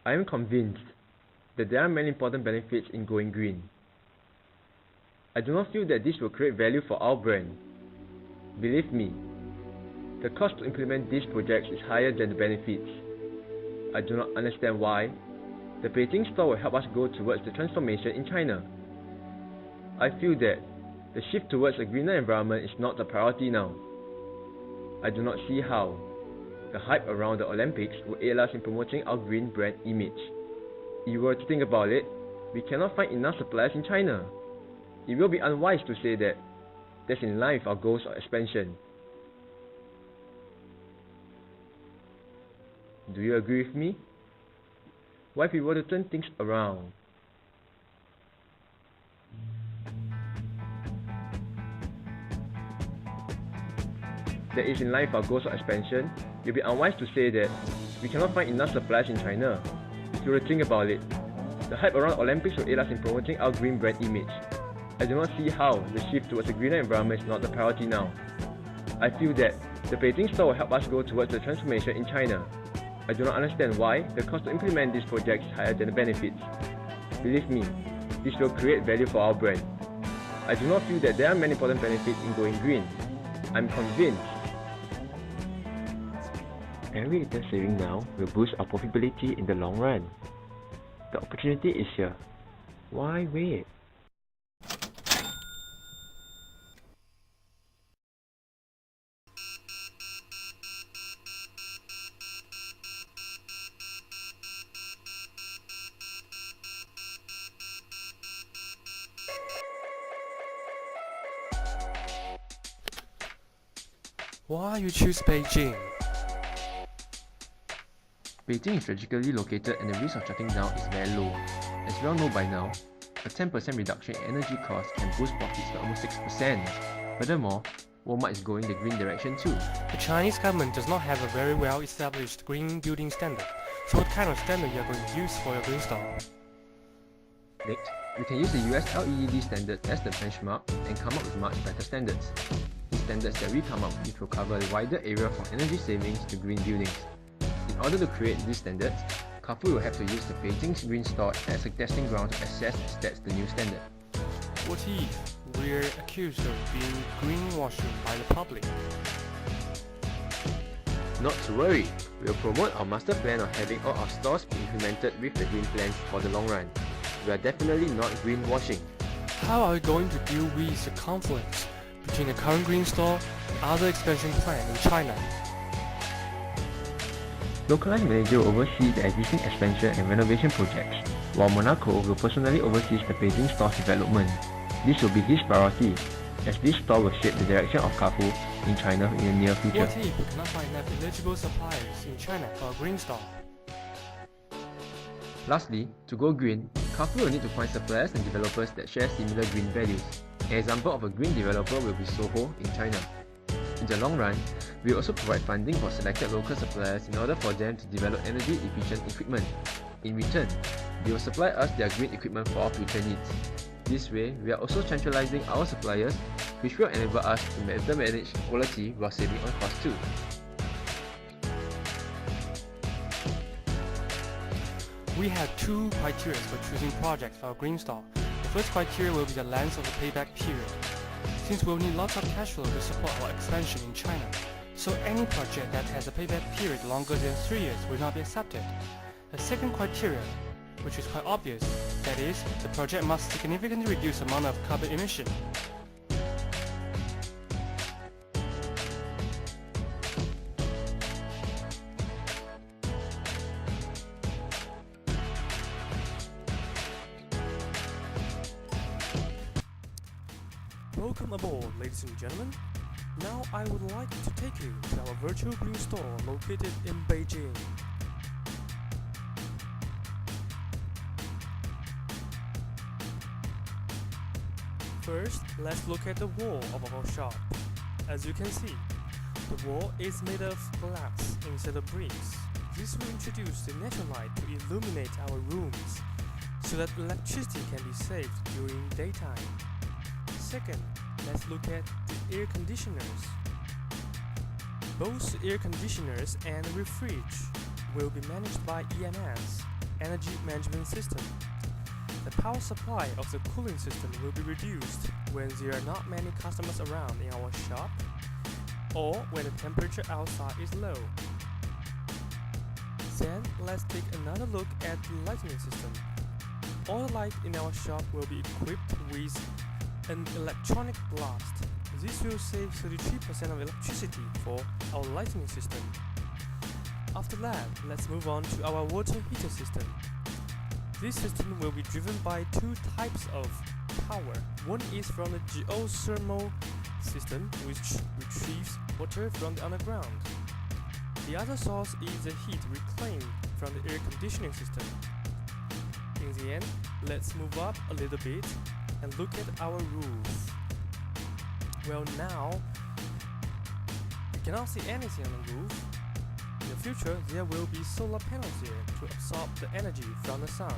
I am convinced that there are many important benefits in going green. I do not feel that this will create value for our brand. Believe me, the cost to implement these projects is higher than the benefits. I do not understand why the Beijing store will help us go towards the transformation in China. I feel that the shift towards a greener environment is not the priority now. I do not see how the hype around the Olympics will aid us in promoting our green brand image. If you were to think about it, we cannot find enough suppliers in China. It will be unwise to say that that's in line with our goals of expansion. Do you agree with me? What if we were to turn things around? That is in line with our goals of expansion, it will be unwise to say that we cannot find enough suppliers in China. If you were to think about it, the hype around Olympics will aid us in promoting our green brand image. I do not see how the shift towards a greener environment is not the priority now. I feel that the Beijing store will help us go towards the transformation in China. I do not understand why the cost to implement these projects is higher than the benefits. Believe me, this will create value for our brand. I do not feel that there are many important benefits in going green. I'm convinced every little saving now will boost our profitability in the long run. The opportunity is here. Why wait? Why you choose Beijing? Beijing is strategically located and the risk of shutting down is very low. As we all know by now, a 10% reduction in energy costs can boost profits by almost 6%. Furthermore, Walmart is going the green direction too. The Chinese government does not have a very well established green building standard. So what kind of standard you are going to use for your green store? Next, we can use the US LEED standard as the benchmark and come up with much better standards. The standards that we come up with will cover a wider area from energy savings to green buildings. In order to create these standards, Carrefour will have to use the Beijing's green store as a testing ground to assess if that's the new standard. What if we're accused of being greenwashing by the public? Not to worry, we'll promote our master plan of having all our stores be implemented with the green plans for the long run. We are definitely not greenwashing. How are we going to deal with the conflicts between the current green store and other expansion plan in China? Localized manager will oversee the existing expansion and renovation projects, while Monaco will personally oversee the Beijing store's development. This will be his priority, as this store will shape the direction of Carrefour in China in the near future. What if we cannot find enough eligible suppliers in China for a green store? Lastly, to go green, Carrefour will need to find suppliers and developers that share similar green values. An example of a green developer will be Soho in China. In the long run, we will also provide funding for selected local suppliers in order for them to develop energy-efficient equipment. In return, they will supply us their green equipment for our future needs. This way, we are also centralizing our suppliers, which will enable us to better manage quality while saving on cost too. We have two criteria for choosing projects for our green store. The first criteria will be the length of the payback period, since we'll need lots of cash flow to support our expansion in China. So any project that has a payback period longer than 3 years will not be accepted. The second criteria, which is quite obvious, that is, the project must significantly reduce the amount of carbon emission. Welcome aboard, ladies and gentlemen. Now I would like to take you to our virtual green store located in Beijing. First, let's look at the wall of our shop. As you can see, the wall is made of glass instead of bricks. This will introduce the natural light to illuminate our rooms, so that electricity can be saved during daytime. Second, let's look at the air conditioners. Both air conditioners and the fridge will be managed by EMS. energy management system. The power supply of the cooling system will be reduced when there are not many customers around in our shop or when the temperature outside is low. Then let's take another look at the lighting system. All the lights in our shop will be equipped with an electronic blast. This will save 33% of electricity for our lighting system. After that, let's move on to our water heater system. This system will be driven by two types of power. One is from the geothermal system, which retrieves water from the underground. The other source is the heat reclaimed from the air conditioning system. In the end, let's move up a little bit and look at our roof. Well, now you cannot see anything on the roof. In the future, there will be solar panels here to absorb the energy from the sun.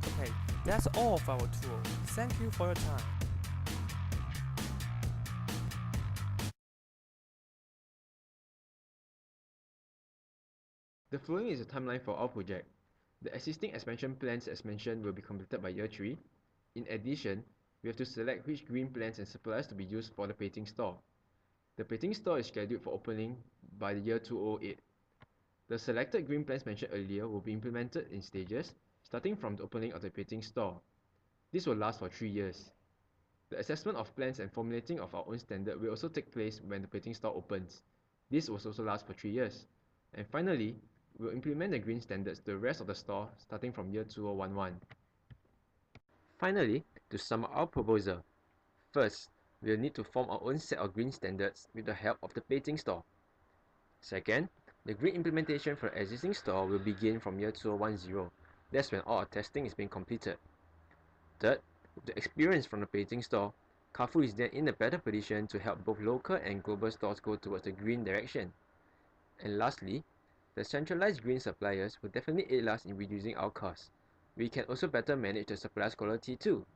Okay, that's all of our tour. Thank you for your time. The following is a timeline for our project. The existing expansion plans as mentioned will be completed by year 3. In addition, we have to select which green plants and suppliers to be used for the painting store. The painting store is scheduled for opening by the year 2008. The selected green plans mentioned earlier will be implemented in stages, starting from the opening of the painting store. This will last for 3 years. The assessment of plans and formulating of our own standard will also take place when the painting store opens. This will also last for 3 years. And finally, we will implement the green standards to the rest of the store starting from year 2011. Finally, to sum up our proposal, first, we will need to form our own set of green standards with the help of the painting store. Second, the green implementation for the existing store will begin from year 2010. That's when all our testing is being completed. Third, with the experience from the painting store, Carrefour is then in a better position to help both local and global stores go towards the green direction. And lastly, the centralized green suppliers will definitely aid us in reducing our costs. We can also better manage the suppliers' quality too.